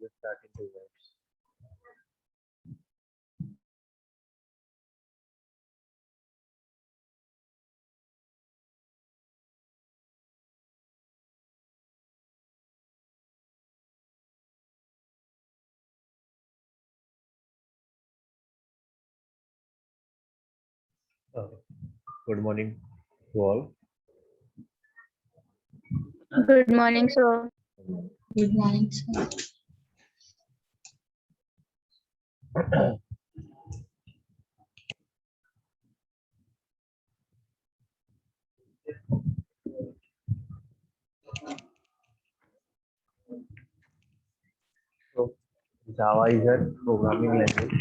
will start in 2 minutes. Okay. Good morning to all. Good morning, sir. Good morning, sir. So, Java is a programming language.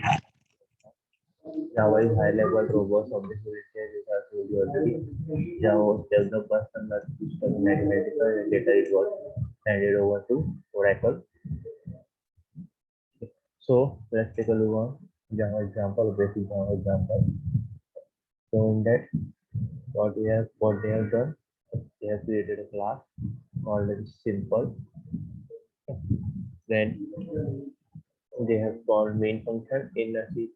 Java is high-level, robust, object-oriented, as I told you already. Java was developed by Sun System in 1995 and later it was handed over to Oracle. So, let's take a look on Java example, basic Java example. So, in that, what they have done, they have created a class called it simple. Then they have called main function in a C++.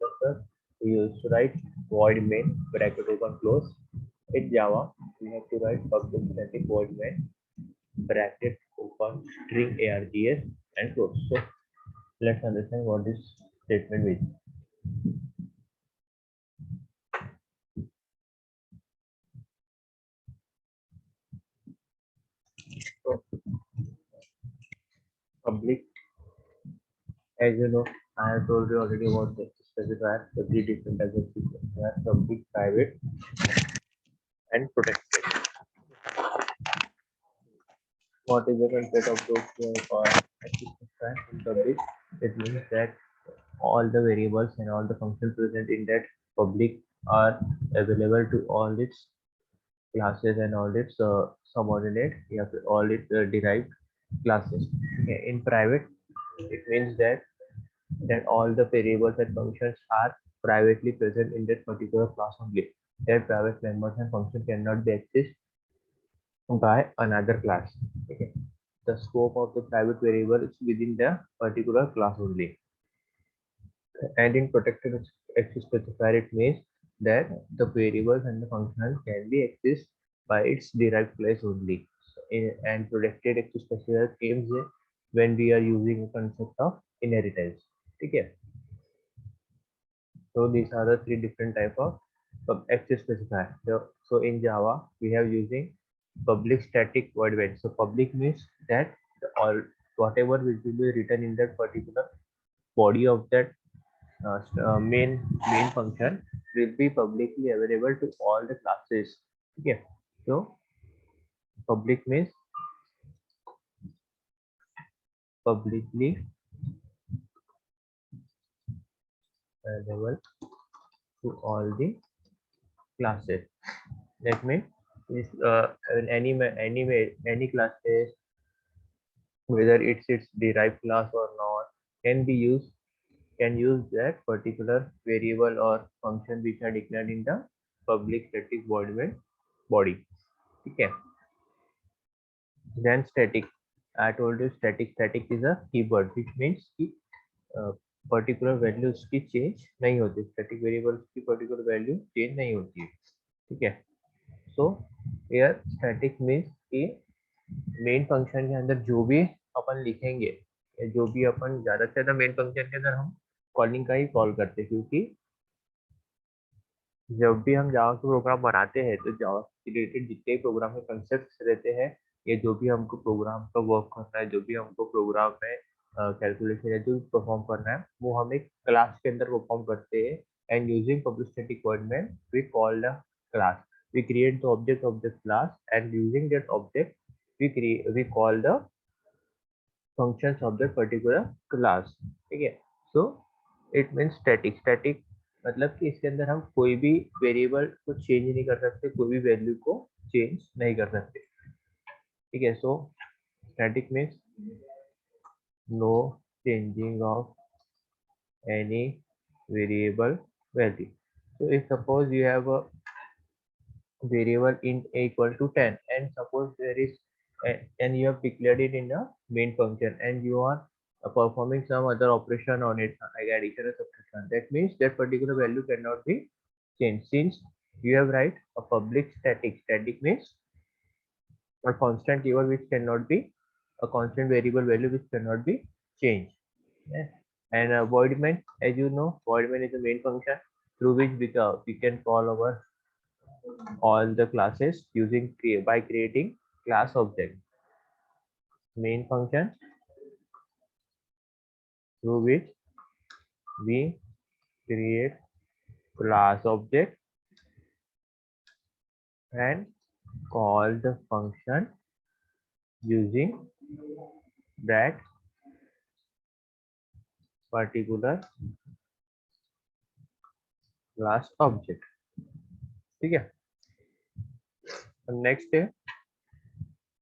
We used to write void main bracket open close. In Java, we have to write public static void main bracket open string args and close. So let's understand what this statement means. So public, as you know, I have told you already about the specifier, the three different types of specifier: public, private, and protected. What is the concept of those specifier in public? It means that all the variables and all the functions present in that public are available to all its classes and all its subordinate, all its derived classes. Okay. In private, it means that all the variables and functions are privately present in that particular class only. Their private members and functions cannot be accessed by another class. Okay. The scope of the private variable is within the particular class only. And in protected access specifier, it means that the variables and the functions can be accessed by its derived class only. And protected access specifier comes when we are using the concept of inheritance. Okay. So these are the three different type of access specifier. So in Java, we have using public static void main. So public means that all whatever will be written in that particular body of that main function will be publicly available to all the classes. Okay. So public means publicly available to all the classes. That means in any classes, whether it's derived class or not, can use that particular variable or function which are declared in the public static void main body. Okay. Then static. I told you static. Static is a keyword which means कि particular values की change नहीं होती. Static variables की particular value change नहीं होती है. ठीक है. So here static means कि main function के अंदर जो भी अपन लिखेंगे, जो भी अपन ज्यादा से ज्यादा मेन फंक्शन के अंदर हम कॉलिंग का ही कॉल करते हैं, क्योंकि जब भी हम जावा के प्रोग्राम बनाते हैं तो जावा से रिलेटेड जितने प्रोग्राम के कंसेप्ट रहते हैं, ये जो भी हमको प्रोग्राम का वर्क करना है, जो भी हमको प्रोग्राम में कैलकुलेशन या जो भी परफॉर्म करना है, वो हम एक क्लास के अंदर परफॉर्म करते हैं. And using public static void main we call the class, we create the object of the class, and using that object we call the functions of that particular class. ठीक है. So it means static. Static मतलब कि इसके अंदर हम कोई भी variable को चेंज नहीं कर सकते, कोई भी वैल्यू को चेंज नहीं कर सकते. ठीक है. So static means no changing of any variable value. So if suppose you have a variable int equal to 10, and suppose there is and you have declared it in the main function, and you are performing some other operation on it, like addition or subtraction. That means that particular value cannot be changed. Since you have write a public static. Static means a constant keyword which cannot be a constant variable value which cannot be changed. Yeah. And void main, as you know, void main is the main function through which we can call our all the classes using by creating class object. Main function through which we create class object and call the function using that particular class object. ठीक है. Next है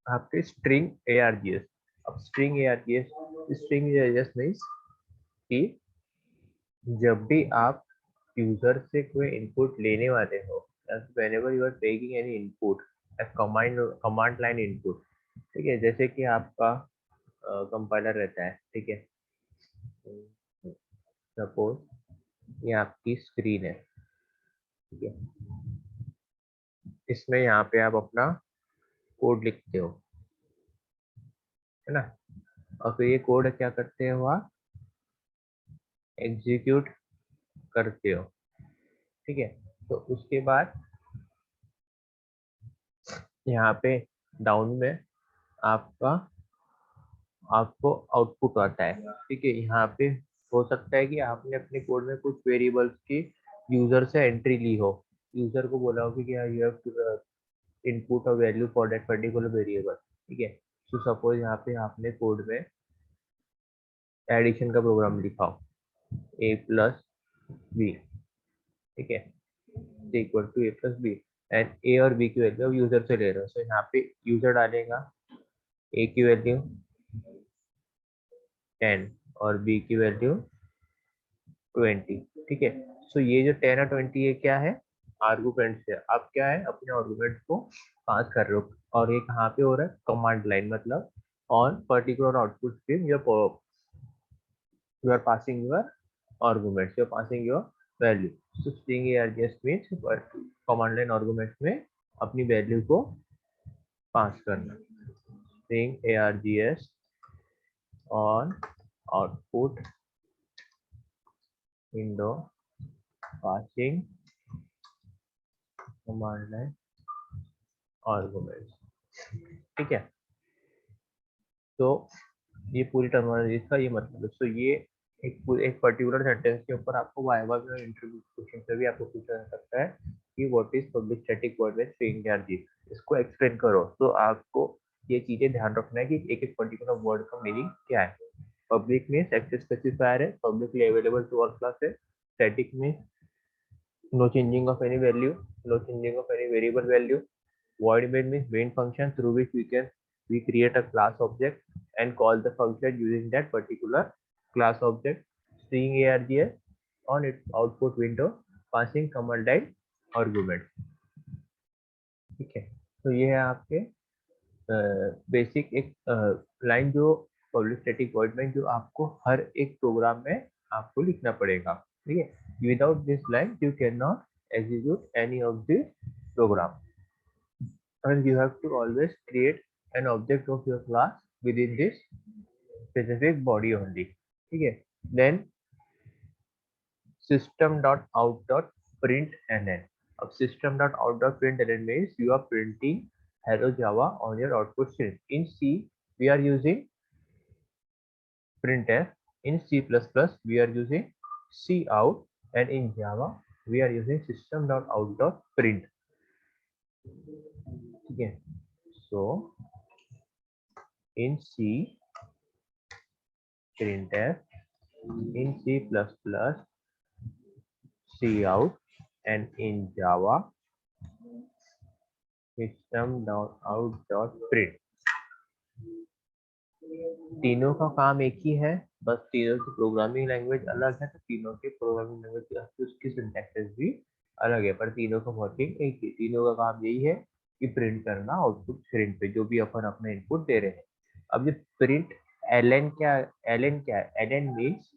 आपके string args. अब string args means कि जब भी आप user से कोई इनपुट लेने वाले हो, whenever you are taking any input, a command line input, ठीक है, जैसे कि आपका कंपाइलर रहता है, ठीक है, सपोज ये आपकी स्क्रीन है, ठीक है, इसमें यहाँ पे आप अपना कोड लिखते हो, है ना, और फिर ये कोड क्या करते हो आप एग्जीक्यूट करते हो, ठीक है, तो उसके बाद यहाँ पे डाउन में आपको आउटपुट आता है, ठीक है, यहाँ पे हो सकता है कि आपने अपने कोड में कुछ वेरिएबल्स की यूजर से एंट्री ली हो, यूजर को बोला हो कि you have to input a value for that particular variable, ठीक है, तो सपोज यहाँ पे आपने कोड में एडिशन का प्रोग्राम लिखा हो a प्लस बी, ठीक है, equal to a plus b, and a और b की वैल्यू यूजर से ले रहे हो, तो यहाँ पे यूजर डालेगा a की वैल्यू 10 और b की वैल्यू 20, ठीक है, सो ये जो 10 और 20 ये क्या है आर्गुमेंट्स है, आप क्या है अपने आर्गुमेंट्स को पास कर रहे हो, और ये कहाँ पे हो रहा है कमांड लाइन, मतलब on particular output stream you are passing your arguments, you are passing your value, so string args means command line arguments में अपनी वैल्यू को पास करना, string args on output window passing command line arguments, ठीक है, तो ये पूरी terminology का ये मतलब है, तो ये एक पर्टिकुलर सेंटेंस के ऊपर आपको वाइवा में इंटरव्यू क्वेश्चन से भी आपको पूछा जा सकता है कि what is public static void में स्ट्रिंग आरजी, इसको एक्सप्लेन करो, तो आपको ये चीजें ध्यान रखना है कि एक पर्टिकुलर वर्ड का मीनिंग क्या है. पब्लिक मीन्स एक्सेस स्पेसिफायर है, publicly available to all class है. Static means no changing of any value, no changing of any variable value. Void main means main function through which we create a class object and call the function using that particular class object. String args on its output window passing command line argument, ठीक है, तो ये है आपके basic एक line जो public static void में जो आपको हर एक प्रोग्राम में आपको लिखना पड़ेगा, ठीक है, without this line you cannot execute any of this program, and you have to always create an object of your class within this specific body only, ठीक है, then system.out.println. अब system.out.println means you are printing hello java on your output string. In C we are using printf, in C++ we are using cout, and in Java we are using system.out.print, ठीक है, so in C printf, in C++ cout, and in Java system.out.print. तीनों का काम एक ही है, बस तीनों की प्रोग्रामिंग लैंग्वेज अलग है, तो तीनों के प्रोग्रामिंग लैंग्वेज उसकी सिंटैक्स भी अलग है, पर तीनों का वर्किंग एक ही, तीनों का काम यही है कि प्रिंट करना आउटपुट स्क्रीन पे जो भी अपन अपने इनपुट दे रहे हैं. अब ये प्रिंट ln क्या है? ln मीन्स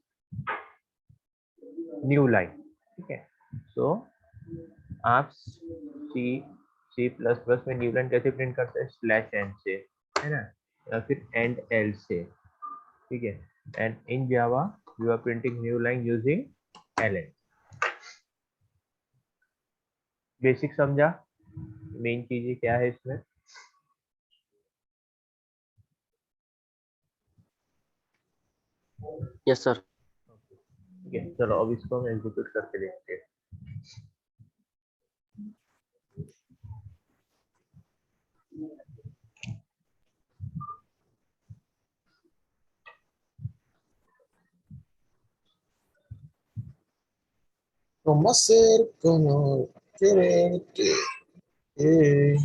न्यू लाइन, ठीक है। सो आप सी प्लस प्लस में न्यू लाइन कैसे प्रिंट करते हैं? स्लैश एन से, है ना, या फिर एंड एल से, ठीक है। And in Java you are printing new line using ln। Basic समझा? मेन चीजें क्या है इसमें? Yes sir. ठीक है, चलो अब इसको हम एग्जीक्यूट करके देखते हैं। ¿Cómo hacer como quererte? Eh.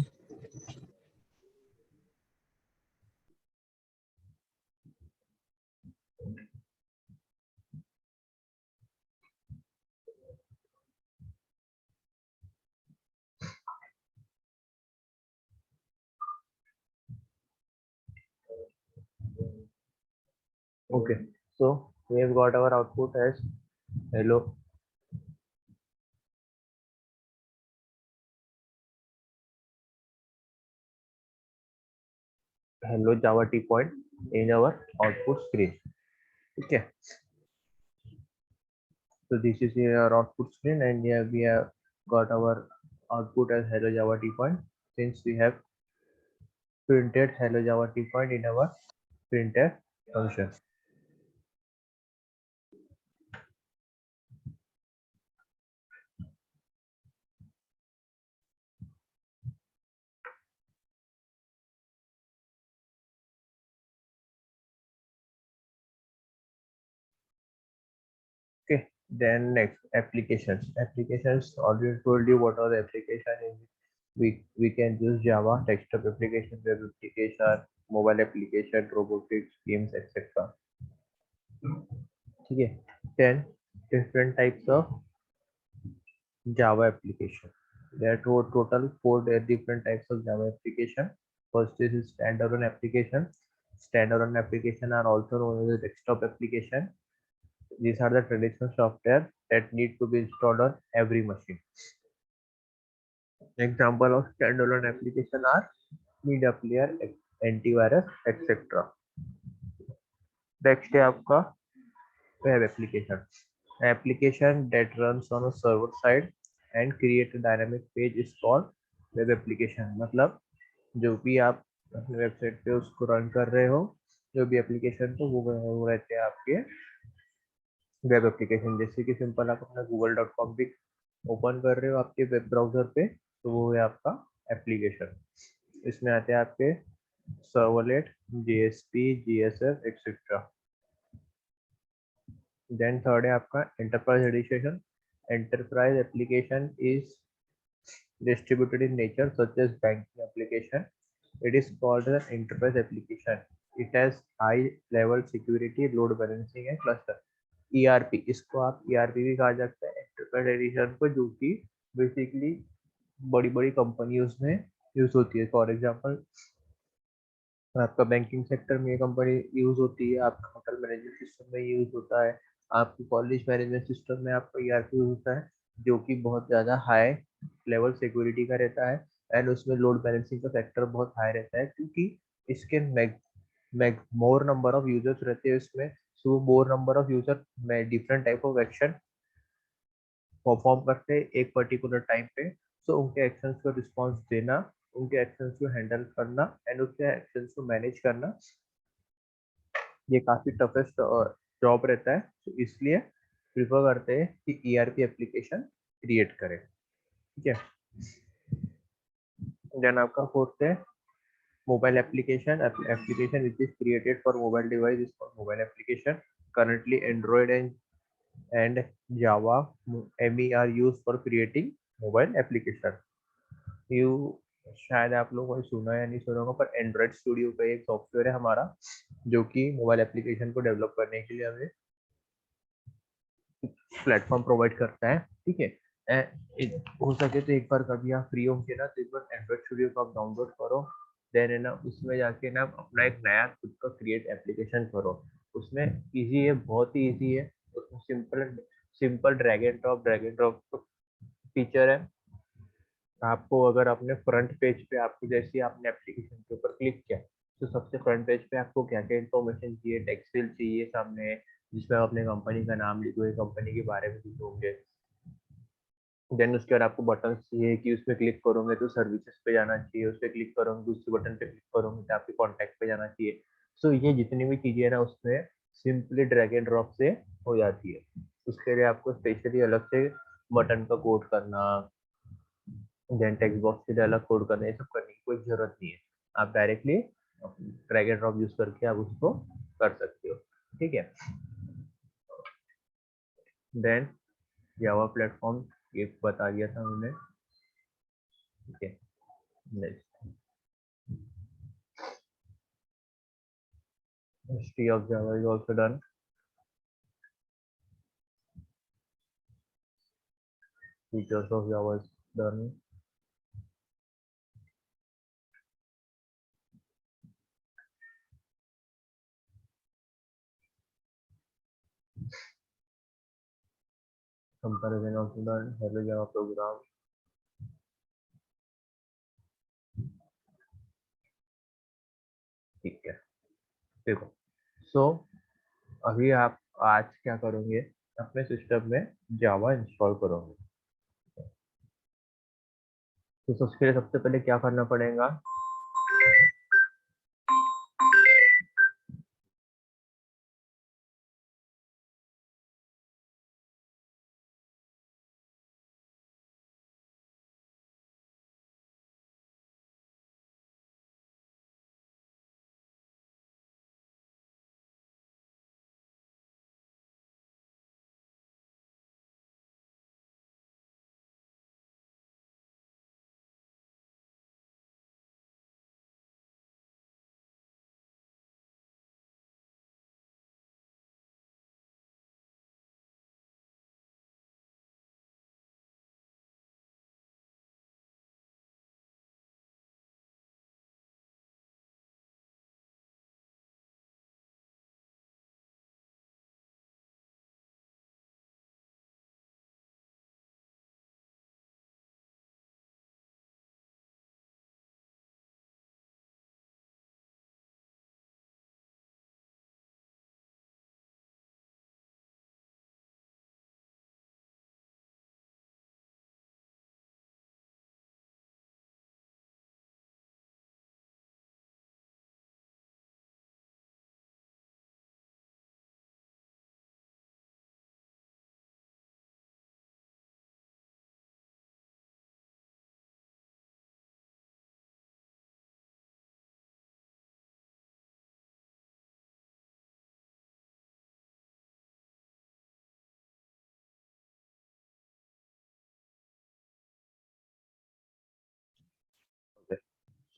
Okay, so we have got our output as hello Java T point in our output screen. Okay, so this is our output screen, and here we have got our output as hello Java T point, since we have printed hello Java T point in our printf function. Okay, then next applications. Applications, already told you what are the application is. We can use Java, desktop application, web application, mobile application, robotics, games, etc. Okay, then different types of Java application. There are total four different types of Java application. First is standalone application. Standalone application are also known as desktop application. These are the traditional software that need to be installed on every machine. Example of standalone application are media player, antivirus, etc. Next है आपका web application. Application that runs on a server side and create a dynamic page is called web application. मतलब जो भी आप अपने website पे उसको run कर रहे हो, जो भी एप्लीकेशन तो वो रहते हैं आपके वेब एप्लीकेशन। जैसे कि सिंपल आप अपना google.com भी ओपन कर रहे हो आपके वेब ब्राउजर पे, तो वो है आपका एप्लीकेशन। इसमें आते हैं आपके servlet, JSP, GSF, etcetera. Then third है आपका enterprise edition. Enterprise application is distributed in nature, such as banking application. It is called an enterprise application. It has high level security, load balancing and cluster. ERP, इसको आप ERP भी कहा जाता है enterprise edition को, जो कि basically बड़ी बड़ी कंपनियों में यूज होती है। फॉर एग्जांपल आपका बैंकिंग सेक्टर में ये कंपनी यूज होती है, आपका होटल मैनेजमेंट सिस्टम में यूज होता है, आपकी कॉलेज मैनेजमेंट सिस्टम में आपका ERP यूज होता है, जो कि बहुत ज़्यादा हाई लेवल सिक्योरिटी का रहता है। एंड उसमें लोड बैलेंसिंग का फैक्टर बहुत हाई रहता है, क्योंकि इसके मोर नंबर ऑफ यूजर्स रहते हैं इसमें। सो मोर नंबर ऑफ यूजर में different type of action perform करते हैं एक पर्टिकुलर टाइम पे। सो उनके एक्शंस को रिस्पॉन्स देना, उनके एक्शंस को हैंडल करना एंड उसके एक्शंस को मैनेज करना, ये काफी टफेस्ट जॉब रहता है। तो इसलिए प्रिफर करते हैं कि ERP एप्लीकेशन क्रिएट करें, ठीक है। देन आपका फोर्थ है mobile application. Application which is created for mobile device is called mobile application. Currently Android and Java ME are used for creating mobile application. You शायद आप लोगों ने सुना या नहीं सुना होगा, पर एंड्रॉइड स्टूडियो का एक सॉफ्टवेयर है हमारा, जो कि मोबाइल एप्लीकेशन को डेवलप करने के लिए हमें प्लेटफॉर्म प्रोवाइड करता है, ठीक है। हो सके तो एक बार कभी आप फ्री होंगे ना, तो एक बार एंड्रॉइड स्टूडियो को आप डाउनलोड करो देन है ना उसमें जाके ना अपना एक नया खुद का क्रिएट एप्लीकेशन करो। उसमें इजी है, बहुत ही इजी है। उसमें simple simple drag and drop feature है। आपको अगर अपने फ्रंट पेज पे आपको जैसे आपने एप्लीकेशन के ऊपर क्लिक किया तो सबसे फ्रंट पेज पे आपको क्या क्या इन्फॉर्मेशन चाहिए, टेक्स्ट फील्ड चाहिए सामने, जिसमें आप अपने कंपनी का नाम लिखोगे, कंपनी के बारे में लिखोगे। देन उसके बाद आपको बटन चाहिए कि उसमें क्लिक करोगे तो सर्विसेज पे जाना चाहिए, उस पर क्लिक करोगे दूसरे बटन पे क्लिक करोगे तो आपके कॉन्टैक्ट पे जाना चाहिए। सो ये जितनी भी चीजें है ना उसमें सिंपली ड्रैग एंड ड्रॉप से हो जाती है। उसके लिए आपको स्पेशली अलग से बटन का कोड करना, देन टेक्स्ट बॉक्स के लिए अलग कोड करना, ये सब करने की कोई जरूरत नहीं है। आप directly drag and drop use करके आप उसको कर सकते हो। ठीक है। देन जावा प्लेटफॉर्म ये बता दिया था मैंने। ठीक है। Next history of Java is also done. Features of Java is done. Comparison also done. Hello Java program. ठीक है। देखो, सो अभी आप आज क्या करोगे, अपने सिस्टम में जावा इंस्टॉल करोगे। तो उसके लिए सबसे पहले क्या करना पड़ेगा,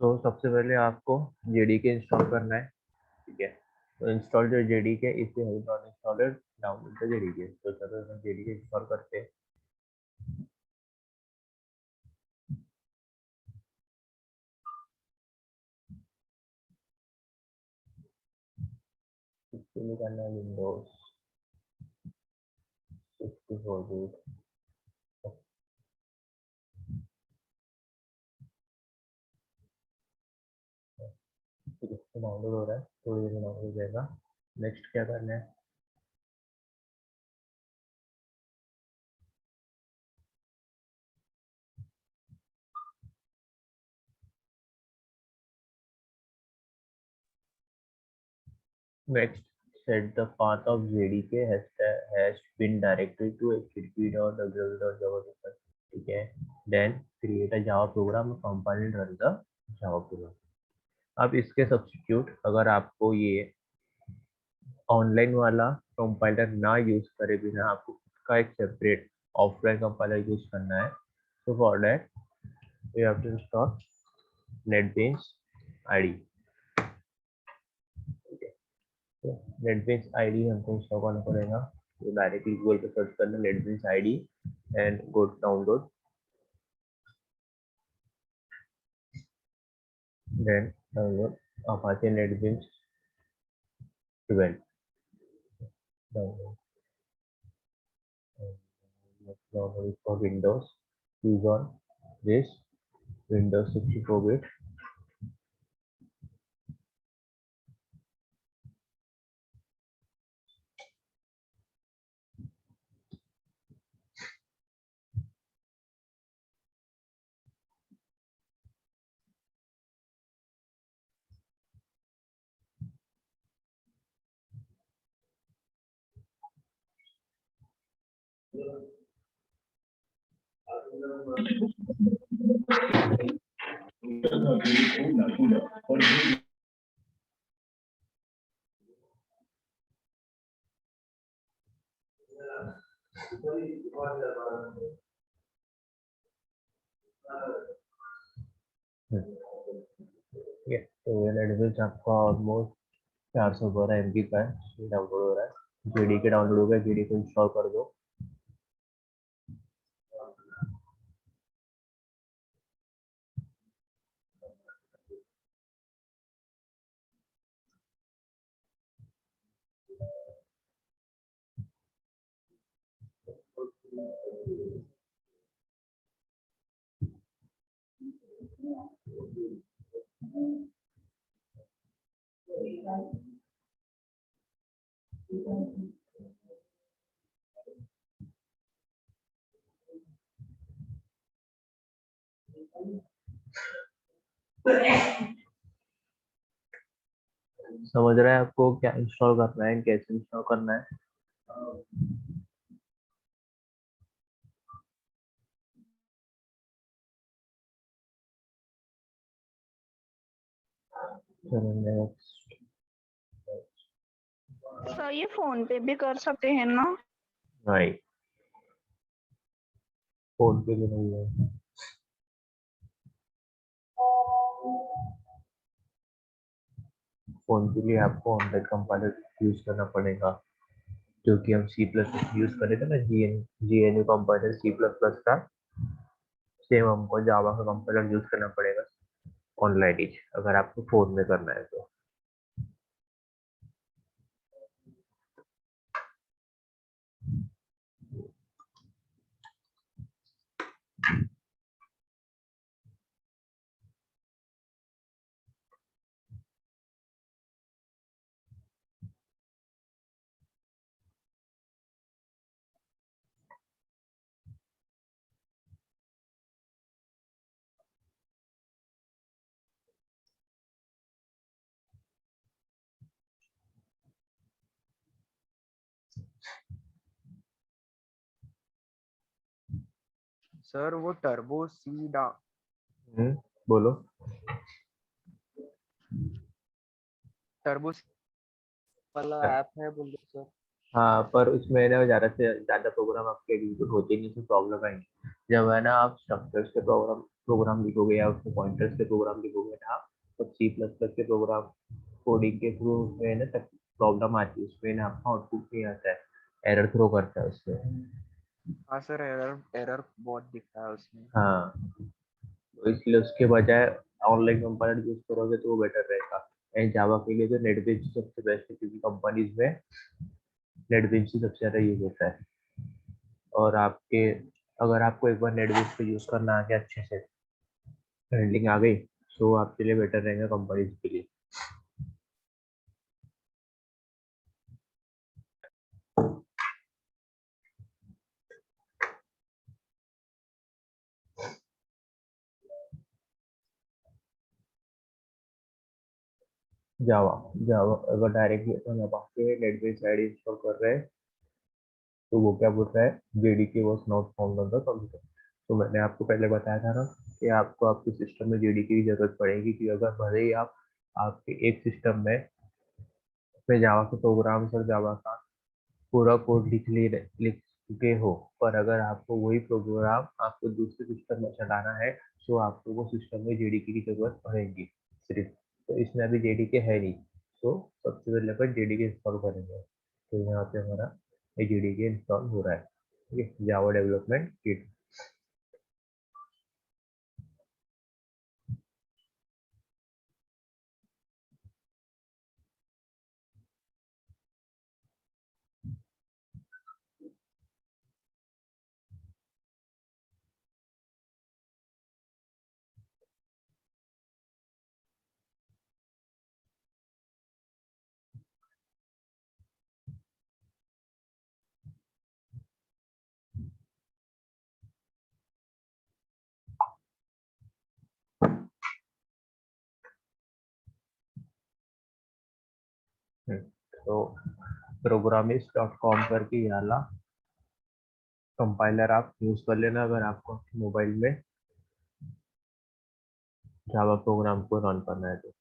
सो सबसे पहले आपको जेडीके इंस्टॉल करना है। ठीक है। तो इंस्टॉल जो JDK if you have not installed download the JDK. तो चलो जेडीके इंस्टॉल करते हैं। इसके लिए करना है विंडोज 64 ठीक है, डाउनलोड हो रहा है, थोड़ी देर में डाउनलोड हो जाएगा। नेक्स्ट क्या करना है, next set the path of jdk has been directed to http.www.java.com. ठीक है। then create a java program compile and run the java program। अब इसके सब्स्टिट्यूट अगर आपको ये ऑनलाइन वाला कंपाइलर ना यूज करे बिना आपको उसका एक सेपरेट ऑफलाइन कंपाइलर यूज करना है, तो for that you have to install NetBeans IDE. तो नेटबीन्स आईडी हमको इंस्टॉल करना पड़ेगा। तो डायरेक्टली गूगल पे सर्च करना NetBeans IDE and go download. Then download Apache NetBeans 12. Download. Download it for Windows. Use on this Windows 64-bit. तो ये NetBeans आपका ऑलमोस्ट 412 MB का है, ये डाउनलोड हो रहा है। जेडी के डाउनलोड हो गया, जेडी को इंस्टॉल कर दो। समझ रहे हैं आपको क्या इंस्टॉल करना है, कैसे इंस्टॉल करना है? चलो नेक्स्ट। सर ये फोन पे भी कर सकते हैं ना? नहीं, फोन पे भी नहीं है। फोन के लिए आपको ऑनलाइन कंपाइलर यूज करना पड़ेगा, जो कि हम C++ यूज कर रहे थे ना, GNU कंपाइलर C++ का। सेम हमको जावा का कंपाइलर यूज करना पड़ेगा ऑनलाइन ही, अगर आपको फोन में करना है तो। सर वो टर्बो सी डा बोलो। टर्बो वाला ऐप है बोल रहे सर। हाँ, पर उसमें ना ज़्यादा से ज़्यादा प्रोग्राम आपके एग्जीक्यूट होते नहीं, इसमें प्रॉब्लम आएंगी। जब है ना आप स्ट्रक्चर्स के प्रोग्राम लिखोगे या उसमें पॉइंटर्स के प्रोग्राम लिखोगे ना, तो C++ के प्रोग्राम कोडिंग के थ्रू उसमें ना तक प्रॉब्लम आती है, उसमें ना आपका आउटपुट नहीं आता है, एरर थ्रो करता है उसमें। हाँ सर, एरर एरर बहुत दिख रहा है उसमें। हाँ, तो इसलिए उसके बजाय ऑनलाइन कंपाइलर यूज करोगे तो वो बेटर रहेगा। एंड जावा के लिए तो नेटबीन्स सबसे बेस्ट है, क्योंकि कंपनीज में नेटबीन्स ही सबसे ज़्यादा यूज होता है। और आपके अगर आपको एक बार नेटबीन्स पे यूज करना आ गया अच्छे से, हैंडलिंग आ गई, तो आपके लिए बेटर रहेगा कंपनीज के लिए। जावा जावा अगर डायरेक्टली अपन जावा के नेटबीन्स आईडी इंस्टॉल कर रहे हैं, तो वो क्या बोल रहा है, JDK was not found on the computer. तो मैंने आपको पहले बताया था ना कि आपको आपके सिस्टम में जेडीके की जरूरत पड़ेगी, कि अगर भले ही आप आपके एक सिस्टम में जावा के प्रोग्राम्स और जावा का पूरा कोड लिख चुके हो, पर अगर आपको वही प्रोग्राम आपको दूसरे सिस्टम में चलाना है, तो आपको वो सिस्टम में जेडीके की जरूरत पड़ेगी सिर्फ। तो इसमें अभी जेडीके है नहीं, तो सबसे पहले अपन जेडीके इंस्टॉल करेंगे। तो यहाँ पे हमारा ये जेडीके इंस्टॉल हो रहा है, ठीक है, जावा डेवलपमेंट किट। तो programmist.com करके ये वाला कंपाइलर आप यूज कर लेना अगर आपको मोबाइल में जावा प्रोग्राम को रन करना है तो।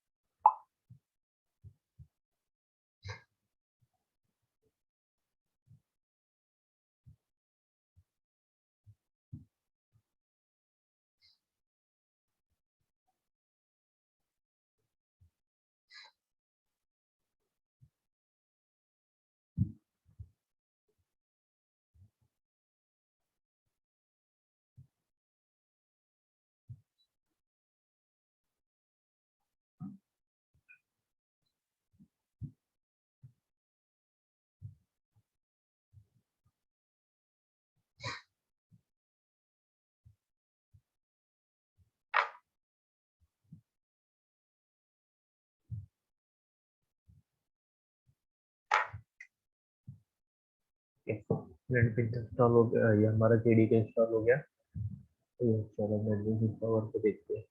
नेटबिंस इंस्टॉल हो गया, ये हमारा जेडीके इंस्टॉल हो गया। तो चलो नेटबिंस इंस्टॉलर को देखते हैं।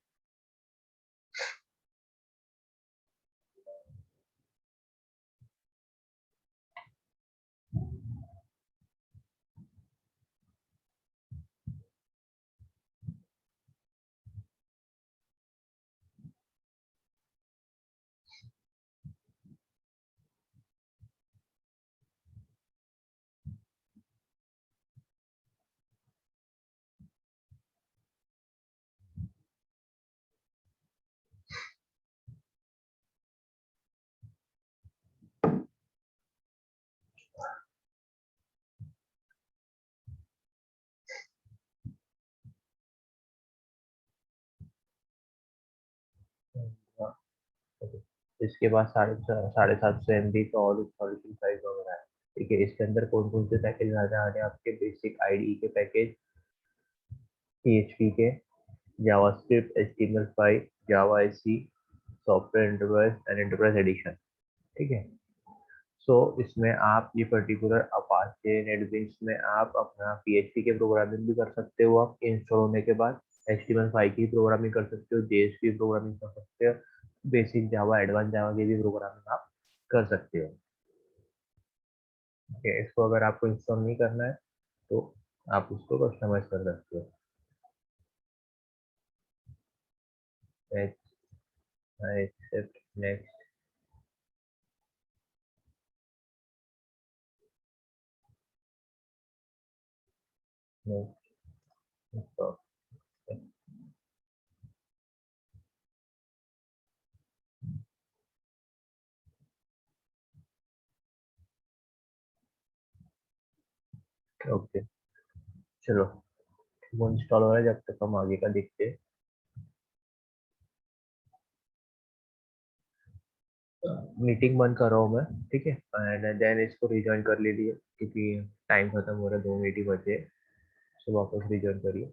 हाँ, इसके बाद 750 MB का और इंस्टॉलेशन प्राइस वगैरह है। ठीक है, इसके अंदर कौन कौन से पैकेज आ रहे हैं आपके? बेसिक आईडी के पैकेज, PHP के, JavaScript, HTML5, Java SE, software enterprise and enterprise edition. ठीक है, सो इसमें आप ये पर्टिकुलर अपाचे नेटबिंस में आप अपना PHP के प्रोग्रामिंग भी कर सकते हो। आप इंस्टॉल होने के बाद HTML5 की प्रोग्रामिंग कर सकते हो, JS की प्रोग्रामिंग कर सकते हो, बेसिक जावा, एडवांस जावा की भी प्रोग्रामिंग आप कर सकते हो। ठीक है, इसको अगर आपको इंस्टॉल नहीं करना है तो आप उसको कस्टमाइज कर सकते हो। Accept, next, next, okay. चलो, वो इंस्टॉल हो रहा है, जब तक हम आगे का देखते हैं। मीटिंग बंद कर रहा हूँ मैं, ठीक है, एंड देन इसको रिज्वाइन कर लीजिए क्योंकि टाइम खत्म हो रहा है, 2 मिनट ही बचे। सो वापस रिज्वाइन करिए।